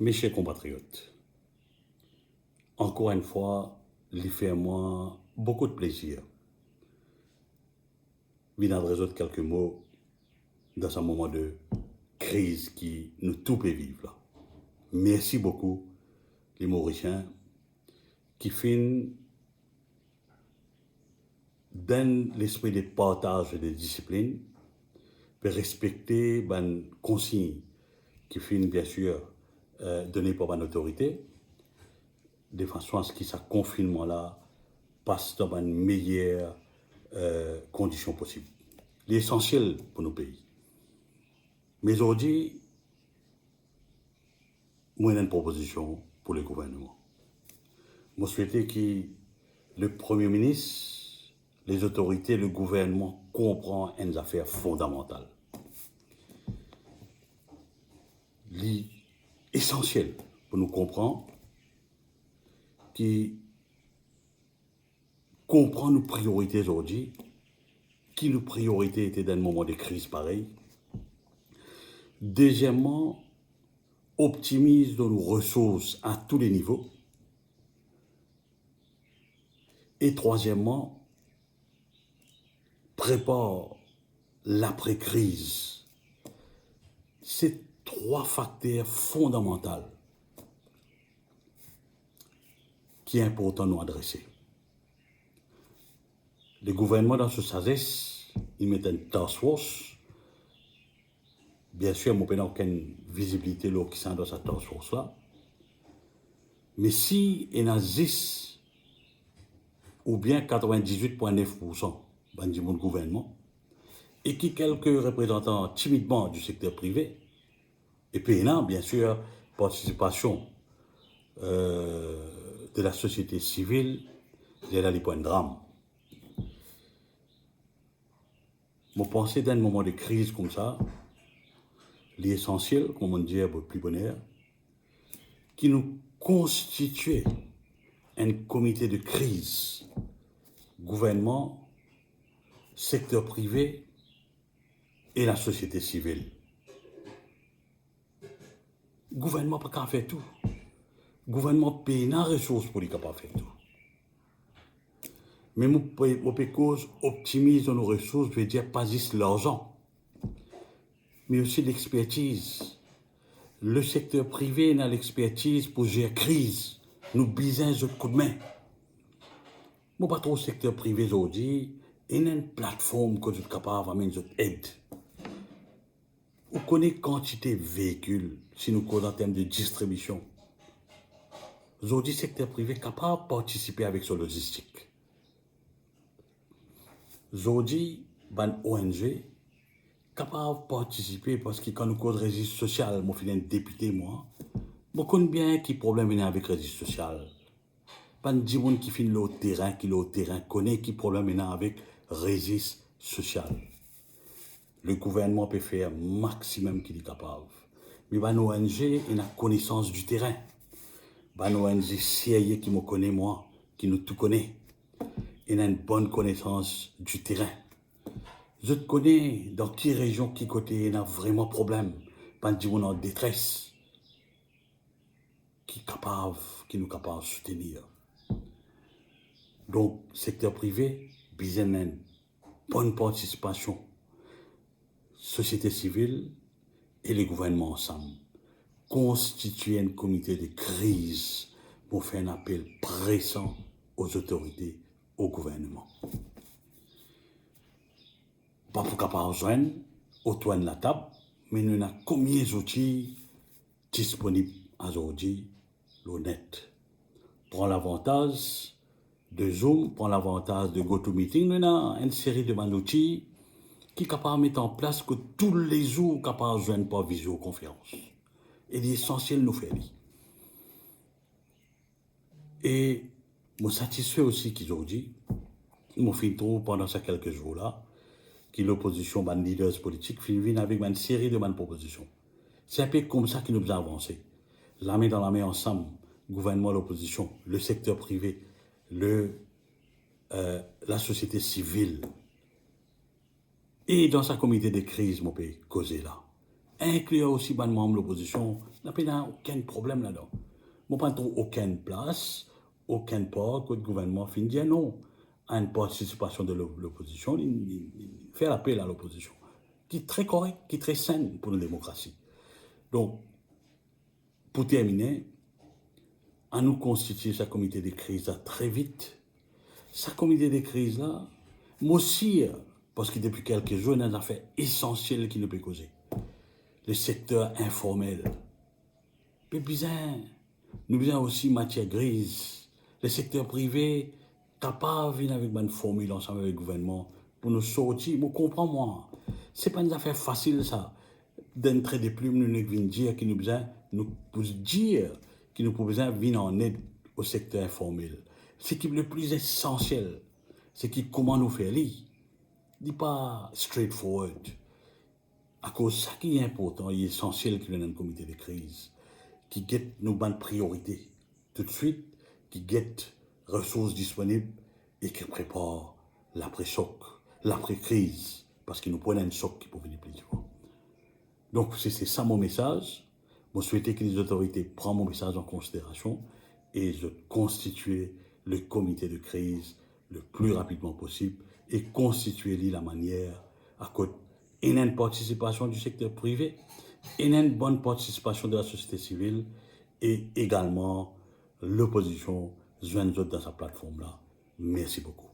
Mes chers compatriotes, encore une fois, il fait moi beaucoup de plaisir. Je viens de résoudre quelques mots dans ce moment de crise qui nous tout peut vivre là. Merci beaucoup, les Mauriciens, qui finissent dans l'esprit de partage et de discipline, pour respecter les consignes qui finissent bien sûr données par l'autorité, de façon à ce que ce confinement-là passe dans une meilleure conditions possibles. L'essentiel pour nos pays. Mais aujourd'hui, moi, j'ai une proposition pour le gouvernement. Je souhaitais que le Premier ministre, les autorités, le gouvernement comprennent une affaire fondamentale. L'essentiel pour nous comprendre qui comprend nos priorités aujourd'hui, qui nos priorités étaient dans un moment de crise pareil. Deuxièmement, optimise nos ressources à tous les niveaux. Et troisièmement, prépare l'après-crise. C'est trois facteurs fondamentaux qui est important de nous adresser. Le gouvernement, dans ce sagesse, il met une task force. Bien sûr, je n'ai aucune visibilité qui sont dans cette task force-là. Mais si il y a 10 ou bien 98,9% du gouvernement, et qui quelques représentants timidement du secteur privé, et puis il y a bien sûr participation de la société civile, c'est là les points de drame. Je pense dans un moment de crise comme ça, l'essentiel, comme on dit à votre plus bonheur, qui nous constitue un comité de crise, gouvernement, secteur privé et la société civile. Le gouvernement ne peut pas faire tout. Le gouvernement paye des ressources pour être capable de faire tout. Mais nous pouvons optimiser nos ressources, je veux dire pas juste l'argent, mais aussi l'expertise. Le secteur privé a l'expertise pour gérer la crise. Nous besoin de coup de main. Moi, pas trop le secteur privé aujourd'hui, il y a une plateforme que vous êtes capable d'amener votre aide. Vous connaissez la quantité de véhicules, si nous comptons en termes de distribution. Aujourd'hui, le secteur privé est capable de participer avec son logistique. Aujourd'hui, une ONG capable de participer parce que quand nous cause registre social, moi, je suis un député, je connais bien qui problème il y a avec le registre social. Pas de gens qui finit le terrain, connaît qui problème il y a avec le registre social. Le gouvernement peut faire le maximum qu'il est capable. Mais une ONG, il a connaissance du terrain. Une ONG sérieuse qui me connaît, moi, qui nous tout connaît. Il a une bonne connaissance du terrain. Je connais dans quelle région, qui côté, il y a vraiment problème. Pas de gens en détresse. Qui nous capable de soutenir. Donc, secteur privé, besoin bonne participation. Société civile et les gouvernements ensemble. Constituer un comité de crise pour faire un appel pressant aux autorités, au gouvernement. Pas pour capable rejoindre autour de la table, mais nous avons combien d'outils disponibles aujourd'hui, l'honnête. Prends l'avantage de Zoom, prends l'avantage de GoToMeeting, nous avons une série de outils qui est capable de mettre en place que tous les jours capable de joindre par visioconférence. Et l'essentiel nous fait. Et je suis satisfait aussi qu'aujourd'hui, je fait trop pendant ces quelques jours-là, que l'opposition, les leaders politiques, viennent avec une série de propositions. C'est un peu comme ça que nous avons avancé. La main dans la main ensemble, gouvernement, l'opposition, le secteur privé, la société civile. Et dans sa comité de crise, mon pays, causé là. inclure aussi les membres de l'opposition, n'a pas aucun problème là-dedans. Moi, pas trouve aucune place, aucun part que le gouvernement finit dire non à une participation de l'opposition, il fait appel à l'opposition, qui est très correct, qui est très saine pour une démocratie. Donc, pour terminer, à nous constituer ce comité de crise là très vite. Ce comité de crise là, moi aussi, parce que depuis quelques jours, il y a des affaires essentielles qui nous peuvent causer. Le secteur informel. Mais bizarre, nous avons aussi matière grise. Le secteur privé, capable de venir avec une formule ensemble avec le gouvernement pour nous sortir. Vous comprenez, moi. Ce n'est pas une affaire facile, ça. D'entrer des plumes, nous venons dire que nous besoin, nous pour dire que nous pouvons besoin venir en aide au secteur informel. Ce qui est le plus essentiel, c'est comment nous faire lire. Dis pas straightforward. À cause de ça qui est important, il est essentiel qu'il y ait un comité de crise qui guette nos bonnes priorités tout de suite, qui guette ressources disponibles et qui prépare l'après-choc, l'après-crise, parce qu'il nous prenait un choc qui peut venir plus souvent. Donc, c'est ça mon message. Je souhaite que les autorités prennent mon message en considération et je constituer le comité de crise le plus rapidement possible et constituer la manière à côté une participation du secteur privé, une bonne participation de la société civile et également l'opposition joindre dans sa plateforme là. Merci beaucoup.